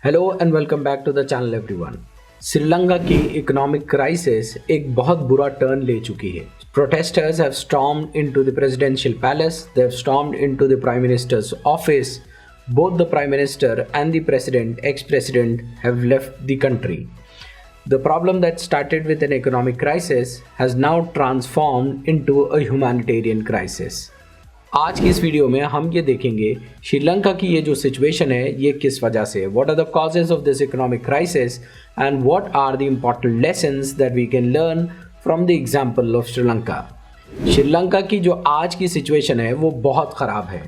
Hello and welcome back to the channel everyone. Sri Lanka की economic crisis एक बहुत बुरा टर्न ले चुकी है। Protesters have stormed into the presidential palace, they have stormed into the prime minister's office. Both the prime minister and the president, ex-president, have left the country. The problem that started with an economic crisis has now transformed into a humanitarian crisis. आज की इस video में हम ये देखेंगे श्रीलंका की ये जो सिचुएशन है ये किस वजह से, what are the causes of this economic crisis and what are the important lessons that we can learn from the example of Sri Lanka. Sri Lanka की जो आज की सिचुएशन है वो बहुत ख़राब है।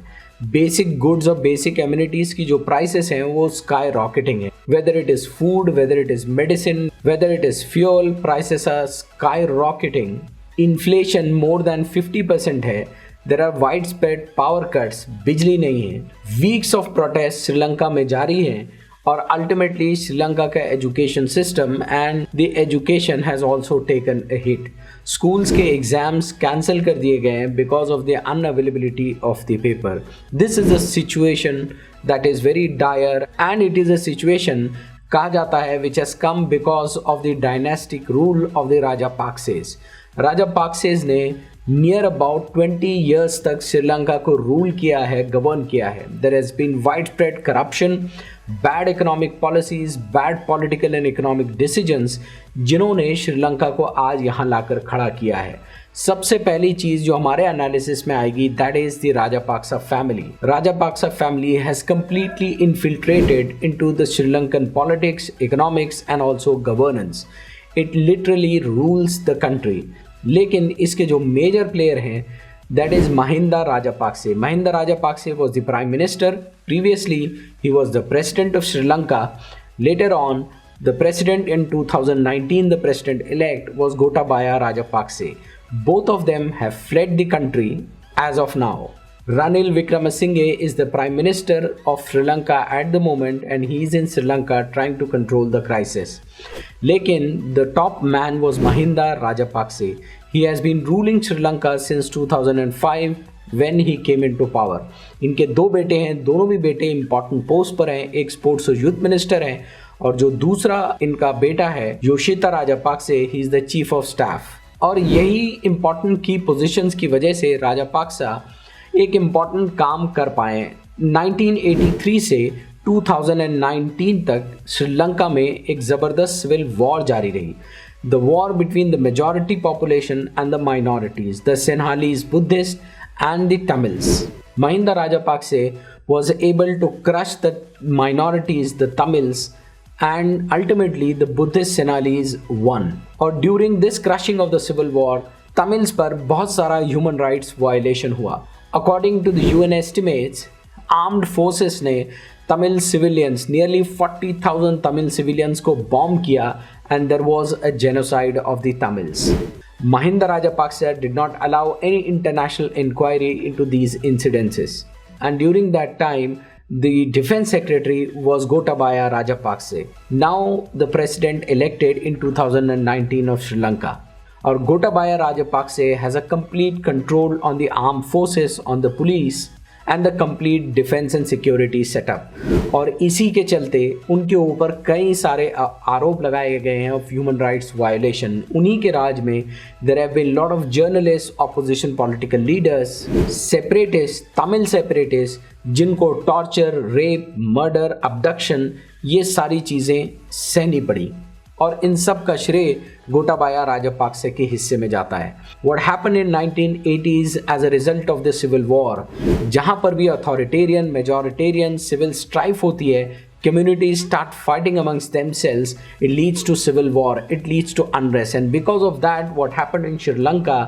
बेसिक गुड्स और बेसिक एम्यूनिटीज़ की जो प्राइसेस हैं वो स्काई रॉकेटिंग है। Whether it is food, whether it is medicine, whether it is fuel, prices are skyrocketing. Inflation more than 50% है। There are widespread power cuts, बिजली नहीं है। वीक्स ऑफ प्रोटेस्ट श्रीलंका में जारी हैं और अल्टीमेटली श्रीलंका का education system and the education has also taken a hit. Schools के एग्जाम्स कैंसिल कर दिए गए हैं because of the unavailability of the paper. This is a situation that is very dire and it is a situation कहा जाता है which has come because of the dynastic rule of the Rajapaksas. Rajapaksas ने near about 20 years तक श्रीलंका को rule किया है, govern किया है। There has been widespread corruption, bad economic policies, bad political and economic decisions जिन्होंने श्रीलंका को आज यहाँ लाकर खड़ा किया है। सबसे पहली चीज़ जो हमारे एनालिसिस में आएगी that is the Rajapaksa family. Rajapaksa family has completely infiltrated into the Sri Lankan politics, economics and also governance. It literally rules the country. लेकिन इसके जो मेजर प्लेयर हैं that is Mahinda Rajapaksa. Mahinda Rajapaksa was the prime minister previously, he was the president of Sri Lanka. Later on the president in 2019, the president elect was Gotabaya Rajapakse. Both of them have fled the country as of now. Ranil Wickremesinghe is the Prime Minister of Sri Lanka at the moment and he is in Sri Lanka trying to control the crisis. लेकिन the top man was Mahinda Rajapakse. He has been ruling Sri Lanka since 2005 when he came into power. इनके दो बेटे हैं, दोनों भी बेटे important post पर हैं। एक स्पोर्ट्स और यूथ मिनिस्टर हैं और जो दूसरा इनका बेटा है Yoshitha Rajapaksa, he is the chief of staff. और यही इंपॉर्टेंट की पोजीशंस की वजह से राजापाक्सा एक इम्पॉर्टेंट काम कर पाए। 1983 से 2019 तक श्रीलंका में एक ज़बरदस्त सिविल वॉर जारी रही। The war between the majority population and the minorities, the Sinhalese Buddhist and the Tamils. Mahinda Rajapaksa was able to crush the minorities, the Tamils, and ultimately the Buddhist Senhalis won. और during this crushing of the civil war, Tamils पर बहुत सारा human rights violation हुआ। According to the UN estimates, armed forces ने Tamil civilians, nearly 40,000 Tamil civilians को bomb किया and there was a genocide of the Tamils. Mahinda Rajapaksa did not allow any international inquiry into these incidences. And during that time, the defense secretary was Gotabaya Rajapakse, now the president elected in 2019 of Sri Lanka. Or Gotabaya Rajapakse has a complete control on the armed forces, on the police and the complete defense and security setup. और इसी के चलते उनके ऊपर कई सारे आरोप लगाए गए हैं ऑफ ह्यूमन राइट्स वायलेशन। उन्हीं के राज में there have been lot of journalist, opposition political leaders, separatist, Tamil separatist जिनको टॉर्चर, रेप, मर्डर, अबडक्शन ये सारी चीज़ें सहनी पड़ी और इन सब का श्रेय गोटाबाया राजापाक्से के हिस्से में जाता है। What happened in 1980s as a result of the civil war, जहाँ पर भी अथॉरिटेरियन, मेजॉरिटेरियन, सिविल स्ट्राइफ होती है, communities start fighting amongst themselves, it leads to civil war, it leads to unrest. And because of that, what happened in Sri Lanka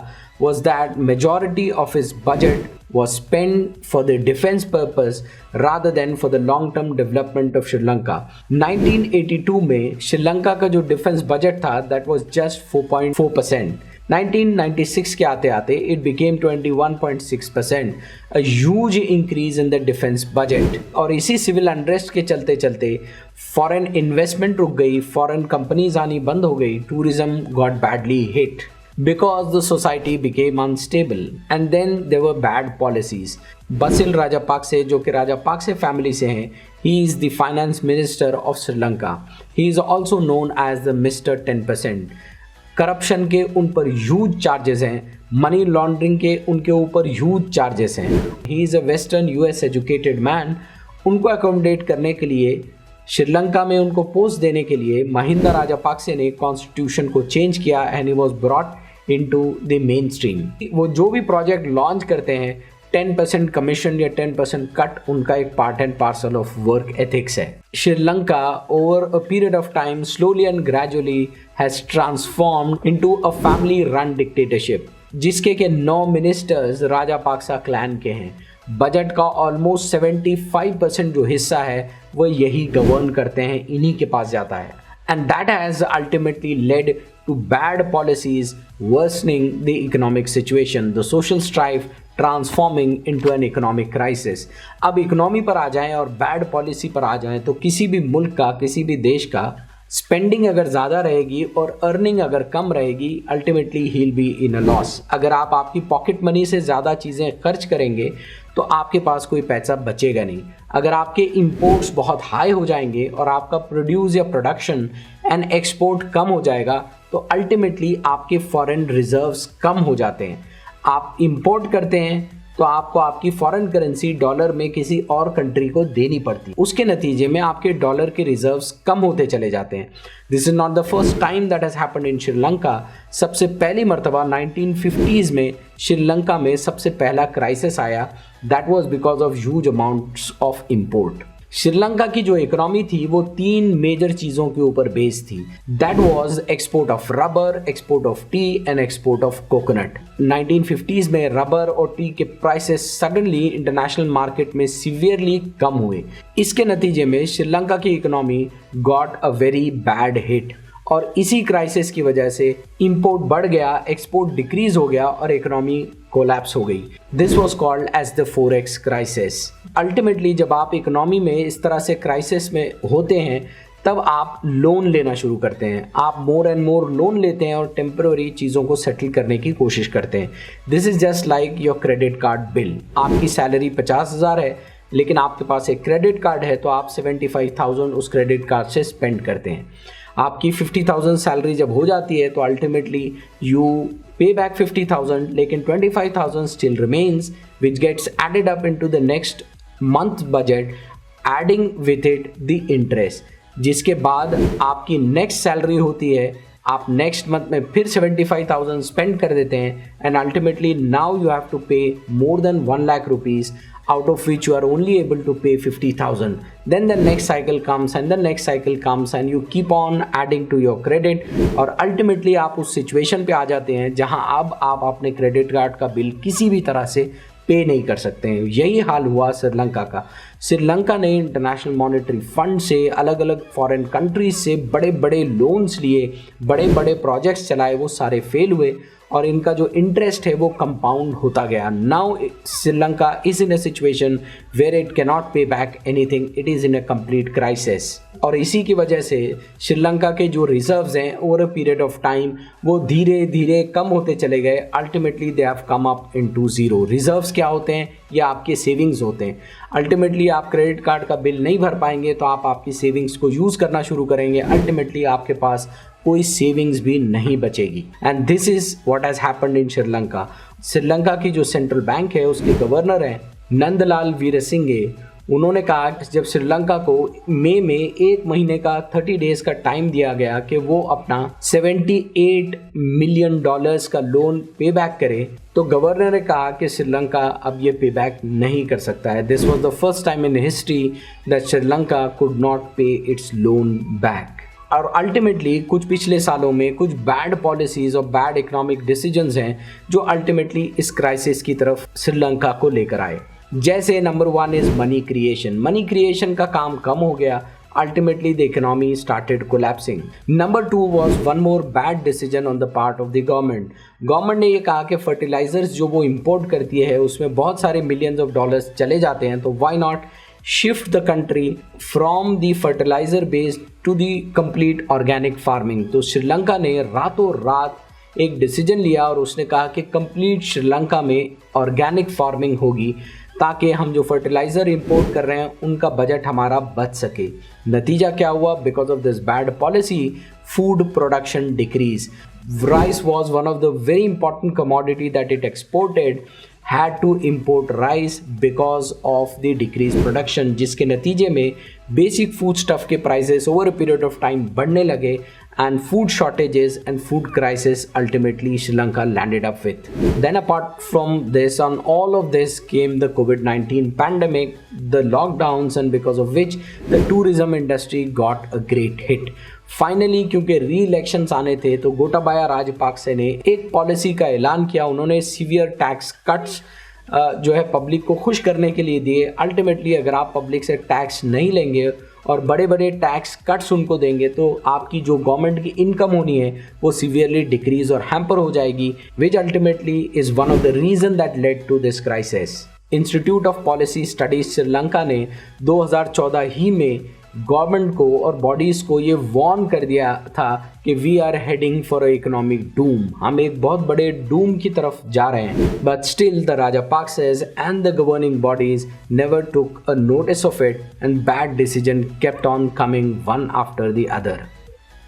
was that majority of its budget was spent for the defense purpose rather than for the long-term development of Sri Lanka. 1982 में श्रीलंका का जो defence budget था that was just 4.4%. 1996 के आते आते it became 21.6%, a huge increase in the defense budget. और इसी civil unrest के चलते चलते फॉरेन इन्वेस्टमेंट रुक गई, फॉरेन कंपनीज आनी बंद हो गई, tourism got badly hit because the society became unstable and then there were bad policies. Basil Rajapaksa जो कि राजापाक्से फैमिली से हैं, He is the finance minister of Sri Lanka. He is also known as the Mr. 10%. Corruption के उन पर huge charges हैं, money laundering के उनके ऊपर ह्यूज चार्जेस हैं. He is a western US educated man. उनको अकोमोडेट करने के लिए, श्रीलंका में उनको पोस्ट देने के लिए महिंदा राजापाक्से ने कॉन्स्टिट्यूशन को चेंज किया and he was brought into the main stream. वो जो भी प्रोजेक्ट लॉन्च करते हैं 10% कमीशन या 10% कट उनका एक part and parcel of work ethics है. Sri Lanka over a period of time slowly and gradually has transformed into a family run dictatorship, जिसके के 9 मिनिस्टर्स राजापाक्सा क्लैन के हैं. बजट का ऑलमोस्ट 75% जो हिस्सा है वो यही गवर्न करते हैं, इन्हीं के पास जाता है. And that has ultimately led to bad policies worsening the economic situation, the social strife transforming into an economic crisis. अब इकोनॉमी पर आ जाएं और बैड पॉलिसी पर आ जाएं तो किसी भी मुल्क का, किसी भी देश का स्पेंडिंग अगर ज़्यादा रहेगी और अर्निंग अगर कम रहेगी, ultimately he will be in a loss. अगर आप आपकी पॉकेट मनी से ज़्यादा चीज़ें खर्च करेंगे तो आपके पास कोई पैसा बचेगा नहीं. अगर आपके इंपोर्ट्स बहुत हाई हो जाएंगे और आपका प्रोड्यूस या प्रोडक्शन एंड एक्सपोर्ट कम हो जाएगा तो अल्टीमेटली आपके फॉरेन रिजर्व्स कम हो जाते हैं. आप इंपोर्ट करते हैं तो आपको आपकी फॉरेन करेंसी डॉलर में किसी और कंट्री को देनी पड़ती. उसके नतीजे में आपके डॉलर के रिजर्व्स कम होते चले जाते हैं. This is not the first time that has happened in Sri Lanka. सबसे पहली मर्तबा 1950s में श्रीलंका में सबसे पहला क्राइसिस आया. That was because of huge amounts of import. Sri Lanka की जो इकोनॉमी थी वो 3 मेजर चीज़ों के ऊपर बेस्ड थी. That was export of rubber, export of T and export of coconut. 1950s में रबर और टी के प्राइसेस सडनली इंटरनेशनल मार्केट में सीवियरली कम हुए. इसके नतीजे में श्रीलंका की economy got a very bad hit और इसी क्राइसिस की वजह से इंपोर्ट बढ़ गया, एक्सपोर्ट डिक्रीज हो गया और इकोनॉमी कोलैप्स हो गई. This was called as the forex crisis. Ultimately जब आप इकोनॉमी में इस तरह से क्राइसिस में होते हैं तब आप लोन लेना शुरू करते हैं. आप मोर एंड मोर लोन लेते हैं और टेम्पररी चीज़ों को सेटल करने की कोशिश करते हैं. This is just like your credit card bill. आपकी सैलरी 50,000 है लेकिन आपके पास एक क्रेडिट कार्ड है तो आप 75,000 उस क्रेडिट कार्ड से स्पेंड करते हैं. आपकी 50,000 सैलरी जब हो जाती है तो अल्टीमेटली यू पे बैक 50,000 लेकिन 25,000 still remains which gets added up into the next month budget adding with it the interest, जिसके बाद आपकी नेक्स्ट सैलरी होती है. आप नेक्स्ट मंथ में फिर 75,000 स्पेंड कर देते हैं and ultimately now you have to pay more than 1 lakh rupees out of which you are only able to pay 50,000. Then the next cycle comes and the next cycle comes and you keep on adding to your credit और ultimately आप उस situation पे आ जाते हैं जहां अब आप अपने क्रेडिट कार्ड का बिल किसी भी तरह से पे नहीं कर सकते हैं. यही हाल हुआ श्रीलंका का. श्रीलंका ने इंटरनेशनल मॉनेटरी फंड से, अलग अलग फॉरेन कंट्रीज से बड़े बड़े लोन्स लिए, बड़े बड़े प्रोजेक्ट्स चलाए, वो सारे फेल हुए और इनका जो इंटरेस्ट है वो कंपाउंड होता गया. Now Sri Lanka is in a situation where it can not pay back anything. It is in a complete crisis और इसी की वजह से श्रीलंका के जो रिजर्व्स हैं over a period of time वो धीरे धीरे कम होते चले गए. Ultimately they have come up into zero. Reserves क्या होते हैं? या आपके सेविंग्स होते हैं. अल्टीमेटली आप क्रेडिट कार्ड का बिल नहीं भर पाएंगे तो आप आपकी सेविंग्स को यूज़ करना शुरू करेंगे. अल्टीमेटली आपके पास कोई सेविंग्स भी नहीं बचेगी. And this is what has happened in Sri Lanka. Sri Lanka की जो सेंट्रल बैंक है उसके गवर्नर हैं नंदलाल वीरसिंघे. उन्होंने कहा कि जब श्रीलंका को मई में 1 महीने का 30 डेज का टाइम दिया गया कि वो अपना $78 मिलियन का लोन पे बैक करे तो गवर्नर ने कहा कि श्रीलंका अब ये पे बैक नहीं कर सकता है. This was the first time in history that Sri Lanka could not पे इट्स लोन बैक. और अल्टीमेटली कुछ पिछले सालों में कुछ बैड पॉलिसीज़ और बैड इकोनॉमिक डिसीजंस हैं जो अल्टीमेटली इस क्राइसिस की तरफ श्रीलंका को लेकर आए. जैसे number 1 is money creation. Money creation का काम कम हो गया. Ultimately, the economy started collapsing. Number 2 was one more bad decision on the part of the government. Government ने ये कहा कि फर्टिलाइजर्स जो वो इंपोर्ट करती है उसमें बहुत सारे मिलियंस ऑफ डॉलर्स चले जाते हैं तो why not shift the country from the fertilizer based to the complete organic farming. तो श्रीलंका ने रातों रात एक डिसीजन लिया और उसने कहा कि कंप्लीट श्रीलंका में ऑर्गेनिक फार्मिंग होगी ताकि हम जो फर्टिलाइज़र इंपोर्ट कर रहे हैं उनका बजट हमारा बच सके। नतीजा क्या हुआ? Because of this bad policy food production decrease. Rice was one of the very important commodity that it exported, had to import rice because of the decreased production, जिसके नतीजे में बेसिक फूड स्टफ के prices over a period of time बढ़ने लगे and food shortages and food crisis ultimately Sri Lanka landed up with. Then apart from this, on all of this came the COVID-19 pandemic, the lockdowns, and because of which the tourism industry got a great hit. Finally क्योंकि री-इलेक्शंस आने थे तो गोटाबाया राजपाक्से ने एक policy का ऐलान किया। उन्होंने सीवियर टैक्स कट्स जो है पब्लिक को खुश करने के लिए दिए। अल्टीमेटली अगर आप पब्लिक से टैक्स नहीं लेंगे और बड़े बड़े टैक्स कट्स उनको देंगे तो आपकी जो गवर्नमेंट की इनकम होनी है वो सीवियरली डिक्रीज और हैम्पर हो जाएगी, which ultimately is one of the reason that led to this crisis. Institute of policy studies Sri Lanka ने 2014 ही में गवर्नमेंट को और बॉडीज़ को ये वार्न कर दिया था कि we are heading for economic doom, हम एक बहुत बड़े डूम की तरफ जा रहे हैं। But still the Rajapaksas and the governing bodies never took a notice of it and bad decision kept on coming one after the other,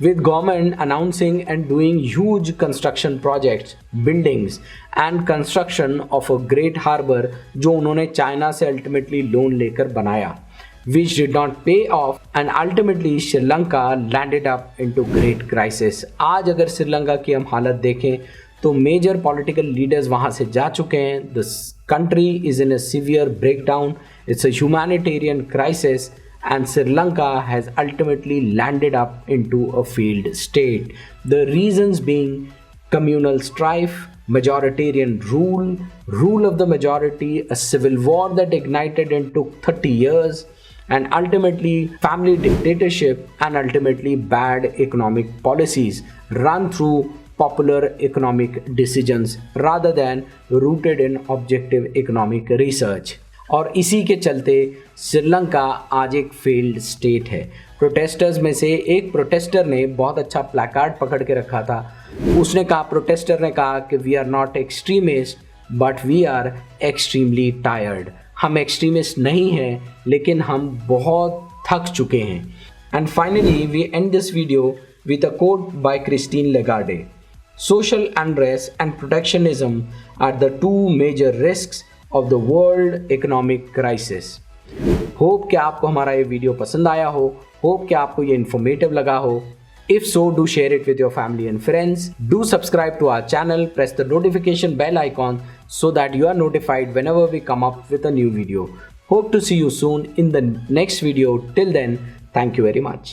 with government announcing and doing huge construction projects, buildings and construction of a great harbor जो उन्होंने China से ultimately loan लेकर बनाया, which did not pay off and ultimately Sri Lanka landed up into great crisis. आज अगर श्रीलंका की हम हालत देखें तो मेजर पॉलिटिकल लीडर्स वहाँ से जा चुके हैं। The country is in a severe breakdown, it's a humanitarian crisis and Sri Lanka has ultimately landed up into a failed state. The reasons being communal strife, majoritarian rule of the majority, a civil war that ignited and took 30 years, and ultimately family dictatorship, and ultimately bad economic policies run through popular economic decisions rather than rooted in objective economic research. और इसी के चलते श्रीलंका आज एक failed state है। Protesters में से एक प्रोटेस्टर ने बहुत अच्छा प्लैकार्ड पकड़ के रखा था। उसने कहा, प्रोटेस्टर ने कहा कि we are not extremist but we are extremely tired. हम एक्सट्रीमिस्ट नहीं हैं लेकिन हम बहुत थक चुके हैं। And finally we end this video with a quote by Christine Lagarde, social unrest and protectionism are the two major risks of the world economic crisis. Hope कि आपको हमारा ये वीडियो पसंद आया हो, होप कि आपको ये इन्फॉर्मेटिव लगा हो। If so, do share it with your family and friends. Do subscribe to our channel, press the notification bell icon so that you are notified whenever we come up with a new video. Hope to see you soon in the next video. Till then, thank you very much.